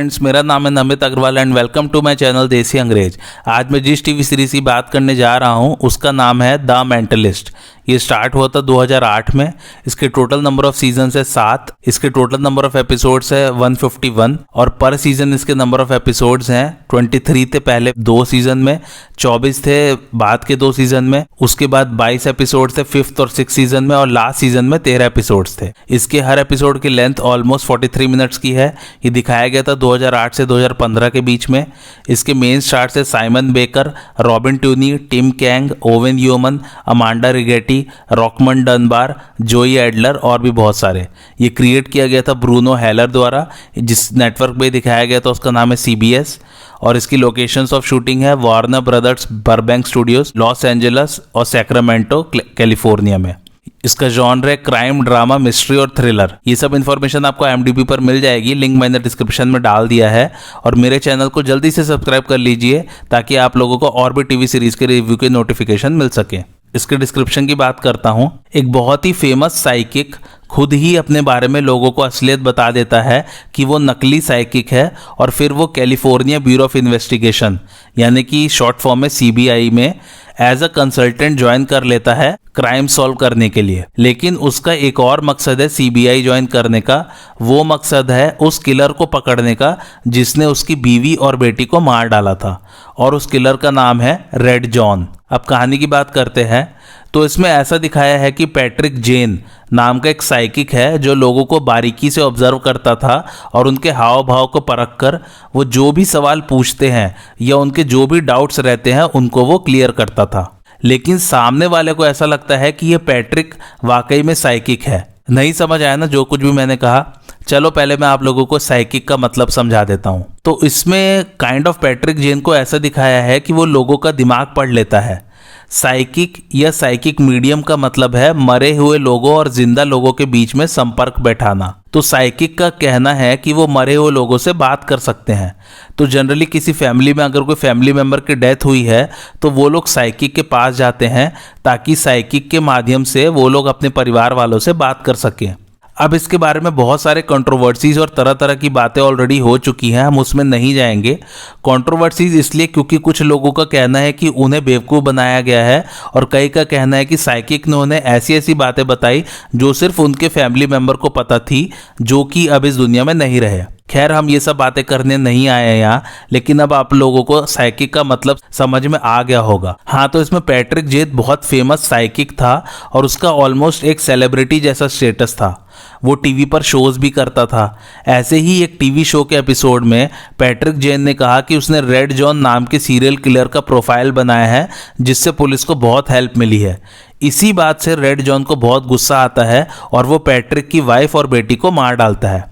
Friends, मेरा नाम है Namit Agarwal and welcome to my channel Desi Angrez. आज मैं जिस टीवी सीरीज की बात करने जा रहा हूं उसका नाम है द मेंटलिस्ट। ये स्टार्ट हुआ था 2008 में। इसके टोटल नंबर ऑफ सीजन्स है 7। इसके टोटल नंबर ऑफ एपिसोड्स है 151 और पर सीजन इसके नंबर ऑफ एपिसोड्स हैं 23 थे पहले 2 सीजन में, 24 थे बाद के 2 सीजन में, उसके बाद 22 एपिसोड्स थे 5th और 6th सीजन में और लास्ट सीजन में 13 एपिसोड्स थे। इसके हर एपिसोड की लेंथ ऑलमोस्ट 43 मिनट्स की है। ये दिखाया गया था 2008 से 2015 के बीच में। इसके मेन स्टार्स है Simon Baker, Robin Tunney, Tim Kang, Owain Yeoman, Amanda Righetti, Rockmond Dunbar, Joe Adler और भी बहुत सारे। ये क्रिएट किया गया था ब्रूनो हेलर द्वारा। जिस नेटवर्क पे दिखाया गया था उसका नाम है CBS और इसकी लोकेशंस ऑफ शूटिंग है Warner brothers Burbank studios, Los Angeles और सैक्रामेंटो कैलिफोर्निया में। इसका जॉनर है क्राइम, ड्रामा, मिस्ट्री और थ्रिलर। ये सब इन्फॉर्मेशन आपको IMDb पर मिल जाएगी, लिंक मैंने डिस्क्रिप्शन में डाल दिया है। और मेरे चैनल को जल्दी से सब्सक्राइब कर लीजिए ताकि आप लोगों को और भी टीवी सीरीज के रिव्यू के नोटिफिकेशन मिल सके। इसके डिस्क्रिप्शन की बात करता हूँ। एक बहुत ही फेमस साइकिक खुद ही अपने बारे में लोगों को असलियत बता देता है कि वो नकली साइकिक है और फिर वो कैलिफोर्निया ब्यूरो ऑफ इन्वेस्टिगेशन यानी कि शॉर्ट फॉर्म में CBI में एज अ कंसल्टेंट ज्वाइन कर लेता है क्राइम सॉल्व करने के लिए। लेकिन उसका एक और मकसद है CBI ज्वाइन करने का। वो मकसद है उस किलर को पकड़ने का जिसने उसकी बीवी और बेटी को मार डाला था और उस किलर का नाम है रेड जॉन। अब कहानी की बात करते हैं तो इसमें ऐसा दिखाया है कि पैट्रिक जेन नाम का एक साइकिक है जो लोगों को बारीकी से ऑब्जर्व करता था और उनके हाव भाव को परख कर वो जो भी सवाल पूछते हैं या उनके जो भी डाउट्स रहते हैं उनको वो क्लियर करता था। लेकिन सामने वाले को ऐसा लगता है कि ये पैट्रिक वाकई में साइकिक है। नहीं समझ आया ना जो कुछ भी मैंने कहा? चलो पहले मैं आप लोगों को साइकिक का मतलब समझा देता हूँ। तो इसमें काइंड ऑफ पैट्रिक जेन को ऐसा दिखाया है कि वो लोगों का दिमाग पढ़ लेता है। साइकिक या साइकिक मीडियम का मतलब है मरे हुए लोगों और जिंदा लोगों के बीच में संपर्क बैठाना। तो साइकिक का कहना है कि वो मरे हुए लोगों से बात कर सकते हैं। तो जनरली किसी फैमिली में अगर कोई फैमिली मेंबर की डेथ हुई है तो वो लोग साइकिक के पास जाते हैं ताकि साइकिक के माध्यम से वो लोग अपने परिवार वालों से बात कर सकें। अब इसके बारे में बहुत सारे कंट्रोवर्सीज और तरह तरह की बातें ऑलरेडी हो चुकी हैं, हम उसमें नहीं जाएंगे। कंट्रोवर्सीज इसलिए क्योंकि कुछ लोगों का कहना है कि उन्हें बेवकूफ़ बनाया गया है और कई का कहना है कि साइकिक ने उन्हें ऐसी ऐसी बातें बताई जो सिर्फ उनके फैमिली मेम्बर को पता थी, जो कि अब इस दुनिया में नहीं रहे। खैर, हम ये सब बातें करने नहीं आए हैं यहाँ, लेकिन अब आप लोगों को साइकिक का मतलब समझ में आ गया होगा। हाँ, तो इसमें पैट्रिक जेन बहुत फेमस साइकिक था और उसका ऑलमोस्ट एक सेलिब्रिटी जैसा स्टेटस था। वो टीवी पर शोज भी करता था। ऐसे ही एक टीवी शो के एपिसोड में पैट्रिक जेन ने कहा कि उसने रेड जॉन नाम के सीरियल किलर का प्रोफाइल बनाया है जिससे पुलिस को बहुत हेल्प मिली है। इसी बात से रेड जॉन को बहुत गुस्सा आता है और वो पैट्रिक की वाइफ और बेटी को मार डालता है।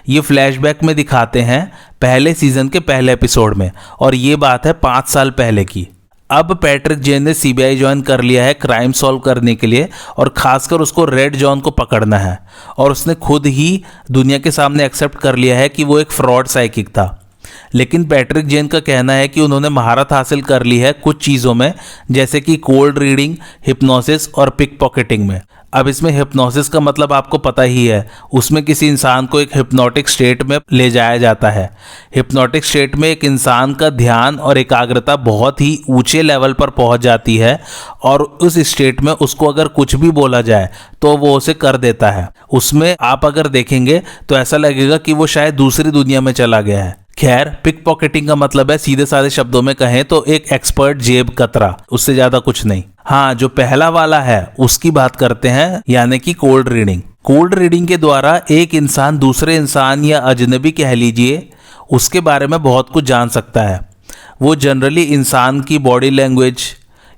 ये फ्लैशबैक में दिखाते हैं पहले सीजन के पहले एपिसोड में और ये बात है 5 साल पहले की। अब पैट्रिक जेन ने CBI ज्वाइन कर लिया है क्राइम सॉल्व करने के लिए और खासकर उसको रेड जॉन को पकड़ना है। और उसने खुद ही दुनिया के सामने एक्सेप्ट कर लिया है कि वो एक फ्रॉड साइकिक था। लेकिन पैट्रिक जेन का कहना है कि उन्होंने महारत हासिल कर ली है कुछ चीज़ों में, जैसे कि कोल्ड रीडिंग, हिप्नोसिस और पिक पॉकेटिंग में। अब इसमें हिप्नोसिस का मतलब आपको पता ही है, उसमें किसी इंसान को एक हिप्नोटिक स्टेट में ले जाया जाता है। हिप्नोटिक स्टेट में एक इंसान का ध्यान और एकाग्रता बहुत ही ऊंचे लेवल पर पहुंच जाती है और उस स्टेट में उसको अगर कुछ भी बोला जाए तो वो उसे कर देता है। उसमें आप अगर देखेंगे तो ऐसा लगेगा कि वो शायद दूसरी दुनिया में चला गया है। खैर, पिक पॉकेटिंग का मतलब है सीधे साधे शब्दों में कहें तो एक एक्सपर्ट जेब कतरा, उससे ज्यादा कुछ नहीं। हाँ, जो पहला वाला है उसकी बात करते हैं, यानी कि कोल्ड रीडिंग। कोल्ड रीडिंग के द्वारा एक इंसान दूसरे इंसान या अजनबी कह लीजिए उसके बारे में बहुत कुछ जान सकता है। वो जनरली इंसान की बॉडी लैंग्वेज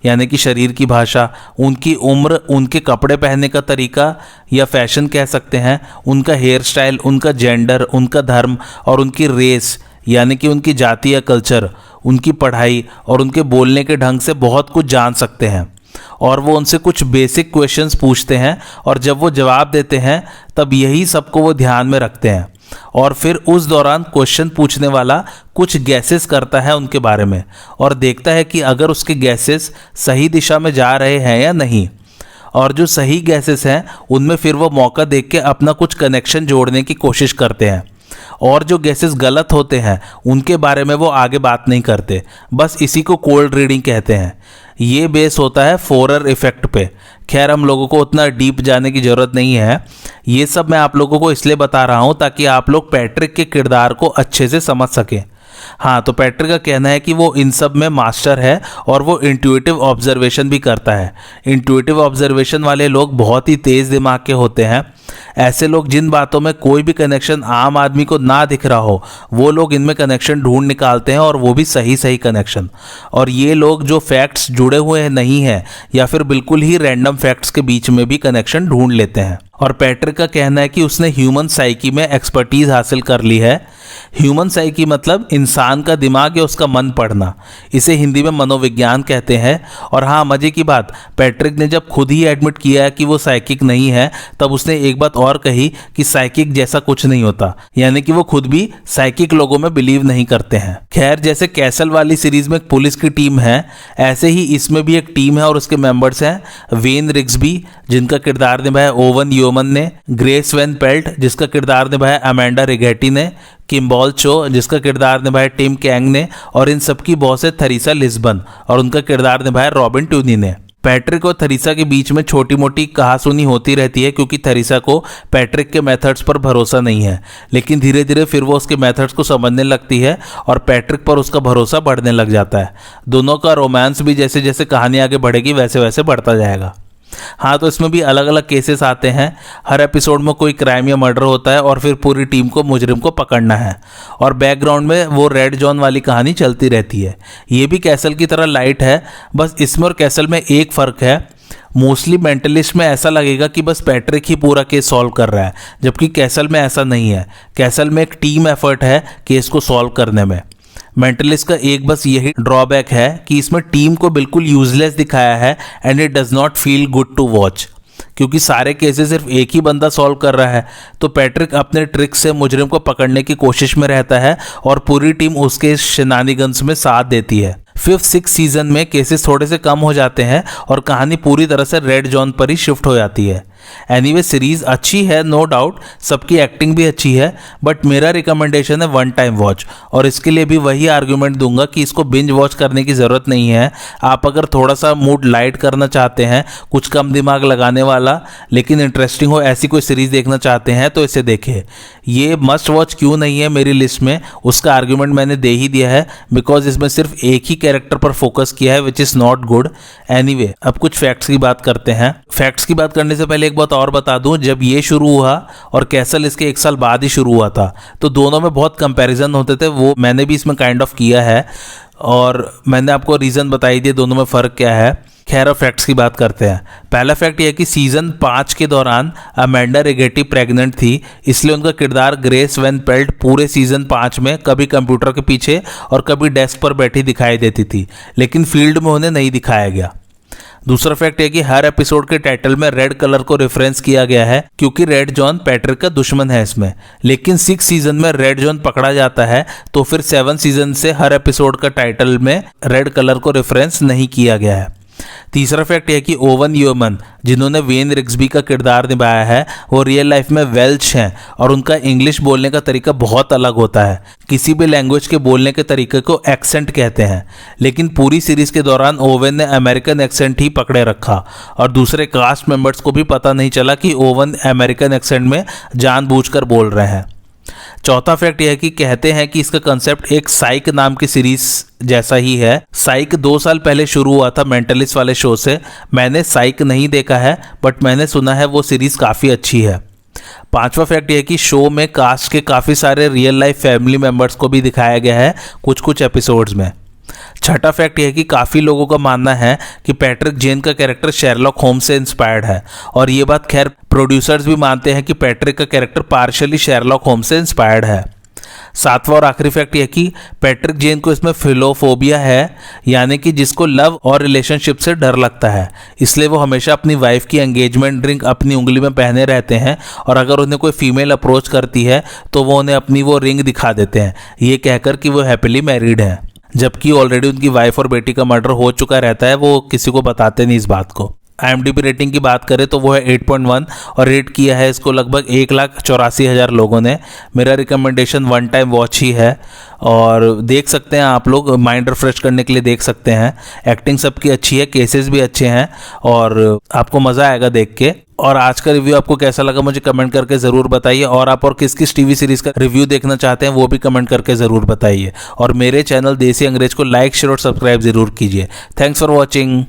यानी कि शरीर की भाषा, उनकी उम्र, उनके कपड़े पहनने का तरीका या फैशन कह सकते हैं, उनका हेयर स्टाइल, उनका जेंडर, उनका धर्म और उनकी रेस यानी कि उनकी जाति या कल्चर, उनकी पढ़ाई और उनके बोलने के ढंग से बहुत कुछ जान सकते हैं। और वो उनसे कुछ बेसिक क्वेश्चंस पूछते हैं और जब वो जवाब देते हैं तब यही सबको वो ध्यान में रखते हैं और फिर उस दौरान क्वेश्चन पूछने वाला कुछ गैसेस करता है उनके बारे में और देखता है कि अगर उसके गैसेस सही दिशा में जा रहे हैं या नहीं। और जो सही गैसेस हैं उनमें फिर वो मौका देख के अपना कुछ कनेक्शन जोड़ने की कोशिश करते हैं और जो गेसेस गलत होते हैं उनके बारे में वो आगे बात नहीं करते, बस इसी को कोल्ड रीडिंग कहते हैं। ये बेस होता है फोरर इफेक्ट पे। खैर हम लोगों को उतना डीप जाने की ज़रूरत नहीं है, ये सब मैं आप लोगों को इसलिए बता रहा हूँ ताकि आप लोग पैट्रिक के किरदार को अच्छे से समझ सकें। हाँ, तो पैट्रिक का कहना है कि वो इन सब में मास्टर है और वो इंट्यूटिव ऑब्जर्वेशन भी करता है। इंट्यूटिव ऑब्जर्वेशन वाले लोग बहुत ही तेज़ दिमाग के होते हैं। ऐसे लोग जिन बातों में कोई भी कनेक्शन आम आदमी को ना दिख रहा हो, वो लोग इनमें कनेक्शन ढूंढ निकालते हैं, और वो भी सही सही कनेक्शन। और ये लोग जो फैक्ट्स जुड़े हुए हैं नहीं है या फिर बिल्कुल ही रैंडम फैक्ट्स के बीच में भी कनेक्शन ढूंढ लेते हैं। और पैट्रिक का कहना है कि उसने ह्यूमन साइकी में एक्सपर्टीज हासिल कर ली है। ह्यूमन साइकी मतलब इंसान का दिमाग या उसका मन पढ़ना, इसे हिंदी में मनोविज्ञान कहते हैं। और हाँ, मजे की बात, पैट्रिक ने जब खुद ही एडमिट किया है कि वो साइकिक नहीं है, तब उसने एक बात और कही कि साइकिक जैसा कुछ नहीं होता, यानी कि वो खुद भी साइकिक लोगों में बिलीव नहीं करते हैं। खैर, जैसे कैसल वाली सीरीज में एक पुलिस की टीम है, ऐसे ही इसमें भी एक टीम है और उसके मेंबर्स हैं वेन रिग्सबी जिनका किरदार निभाया ओवन योमन ने, ग्रेस वैन पेल्ट जिसका किरदार निभाया अमेंडा रिगेटी ने, किम्बॉल चो जिसका किरदार निभाया टिम कैंग ने, और इन सबकी बॉस है थरीसा लिस्बन और उनका किरदार निभाया रॉबिन ट्यूनी ने। पैट्रिक और थरीसा के बीच में छोटी मोटी कहासुनी होती रहती है क्योंकि थरीसा को पैट्रिक के मेथड्स पर भरोसा नहीं है, लेकिन धीरे धीरे फिर वो उसके मेथड्स को समझने लगती है और पैट्रिक पर उसका भरोसा बढ़ने लग जाता है। दोनों का रोमांस भी जैसे जैसे कहानी आगे बढ़ेगी वैसे वैसे बढ़ता जाएगा। हाँ, तो इसमें भी अलग अलग केसेस आते हैं। हर एपिसोड में कोई क्राइम या मर्डर होता है और फिर पूरी टीम को मुजरिम को पकड़ना है, और बैकग्राउंड में वो रेड जॉन वाली कहानी चलती रहती है। ये भी कैसल की तरह लाइट है, बस इसमें और कैसल में एक फ़र्क है। मोस्टली मेंटलिस्ट में ऐसा लगेगा कि बस पैट्रिक ही पूरा केस सॉल्व कर रहा है, जबकि कैसल में ऐसा नहीं है। कैसल में एक टीम एफर्ट है केस को सॉल्व करने में। मेंटलिस्ट का एक बस यही ड्रॉबैक है कि इसमें टीम को बिल्कुल यूजलेस दिखाया है and it does not feel good to watch, क्योंकि सारे केसेस सिर्फ एक ही बंदा सॉल्व कर रहा है। तो पैट्रिक अपने ट्रिक से मुजरिम को पकड़ने की कोशिश में रहता है और पूरी टीम उसके शेनानिगन्स में साथ देती है। 5th-6th सीजन में केसेस थोड़े से कम हो जाते हैं और कहानी पूरी तरह से रेड जॉन पर ही शिफ्ट हो जाती है। एनीवे, सीरीज अच्छी है, नो डाउट, सबकी एक्टिंग भी अच्छी है, बट मेरा रिकमेंडेशन है वन टाइम वॉच। और इसके लिए भी वही आर्गुमेंट दूंगा कि इसको बिंज वॉच करने की ज़रूरत नहीं है। आप अगर थोड़ा सा मूड लाइट करना चाहते हैं, कुछ कम दिमाग लगाने वाला लेकिन इंटरेस्टिंग हो, ऐसी कोई सीरीज़ देखना चाहते हैं तो इसे देखें। ये मस्ट वॉच क्यों नहीं है मेरी लिस्ट में, उसका आर्गुमेंट मैंने दे ही दिया है, बिकॉज इसमें सिर्फ एक ही कैरेक्टर पर फोकस किया है which is not good. Anyway, अब कुछ फैक्ट्स की बात करते हैं। फैक्ट्स की बात करने से पहले एक बात और बता दूं, जब ये शुरू हुआ और कैसल इसके 1 साल बाद ही शुरू हुआ था, तो दोनों में बहुत कंपैरिजन होते थे। वो मैंने भी इसमें काइंड ऑफ किया है और मैंने आपको रीज़न बताई दिए दोनों में फ़र्क क्या है। खैर, फैक्ट्स की बात करते हैं। पहला फैक्ट यह है कि सीज़न 5 के दौरान अमेंडा रिगेटी प्रेग्नेंट थी, इसलिए उनका किरदार ग्रेस वैन पेल्ट पूरे सीज़न 5 में कभी कंप्यूटर के पीछे और कभी डेस्क पर बैठी दिखाई देती थी, लेकिन फील्ड में उन्हें नहीं दिखाया गया। दूसरा फैक्ट है कि हर एपिसोड के टाइटल में रेड कलर को रेफरेंस किया गया है क्योंकि रेड जॉन पैट्रिक का दुश्मन है इसमें। लेकिन 6th सीजन में रेड जॉन पकड़ा जाता है, तो फिर 7th सीजन से हर एपिसोड का टाइटल में रेड कलर को रेफरेंस नहीं किया गया है। तीसरा फैक्ट है कि ओवन योमन, जिन्होंने वेन रिग्सबी का किरदार निभाया है, वो रियल लाइफ में वेल्च हैं और उनका इंग्लिश बोलने का तरीका बहुत अलग होता है। किसी भी लैंग्वेज के बोलने के तरीके को एक्सेंट कहते हैं, लेकिन पूरी सीरीज के दौरान ओवन ने अमेरिकन एक्सेंट ही पकड़े रखा और दूसरे कास्ट मेंबर्स को भी पता नहीं चला कि ओवन अमेरिकन एक्सेंट में जानबूझकर बोल रहे हैं। चौथा फैक्ट यह है कि कहते हैं कि इसका कंसेप्ट एक साइक नाम की सीरीज जैसा ही है। साइक 2 साल पहले शुरू हुआ था मेंटलिस्ट वाले शो से। मैंने साइक नहीं देखा है, बट मैंने सुना है वो सीरीज काफ़ी अच्छी है। पांचवा फैक्ट यह है कि शो में कास्ट के काफ़ी सारे रियल लाइफ फैमिली मेंबर्स को भी दिखाया गया है कुछ कुछ एपिसोड्स में। छठा फैक्ट यह है कि काफ़ी लोगों का मानना है कि पैट्रिक जेन का कैरेक्टर शेरलॉक होम्स से इंस्पायर्ड है, और ये बात खैर प्रोड्यूसर्स भी मानते हैं कि पैट्रिक का कैरेक्टर पार्शियली शेरलॉक होम्स से इंस्पायर्ड है। सातवां और आखिरी फैक्ट यह कि पैट्रिक जेन को इसमें फिलोफोबिया है, यानी कि जिसको लव और रिलेशनशिप से डर लगता है, इसलिए वो हमेशा अपनी वाइफ की एंगेजमेंट रिंग अपनी उंगली में पहने रहते हैं, और अगर उन्हें कोई फीमेल अप्रोच करती है तो वो उन्हें अपनी वो रिंग दिखा देते हैं, ये कहकर कि वो हैप्पीली मैरिड हैं, जबकि ऑलरेडी उनकी वाइफ और बेटी का मर्डर हो चुका रहता है। वो किसी को बताते नहीं इस बात को। IMDb रेटिंग की बात करें तो वो है 8.1 और रेट किया है इसको लगभग 1,84,000 लोगों ने। मेरा रिकमेंडेशन वन टाइम वॉच ही है और देख सकते हैं आप लोग, माइंड रिफ्रेश करने के लिए देख सकते हैं। एक्टिंग सबकी अच्छी है, केसेस भी अच्छे हैं और आपको मज़ा आएगा देख के। और आज का रिव्यू आपको कैसा लगा मुझे कमेंट करके ज़रूर बताइए, और आप और किस किस टीवी सीरीज़ का रिव्यू देखना चाहते हैं वो भी कमेंट करके ज़रूर बताइए। और मेरे चैनल देसी अंग्रेज को लाइक शेयर और सब्सक्राइब ज़रूर कीजिए। Thanks for watching.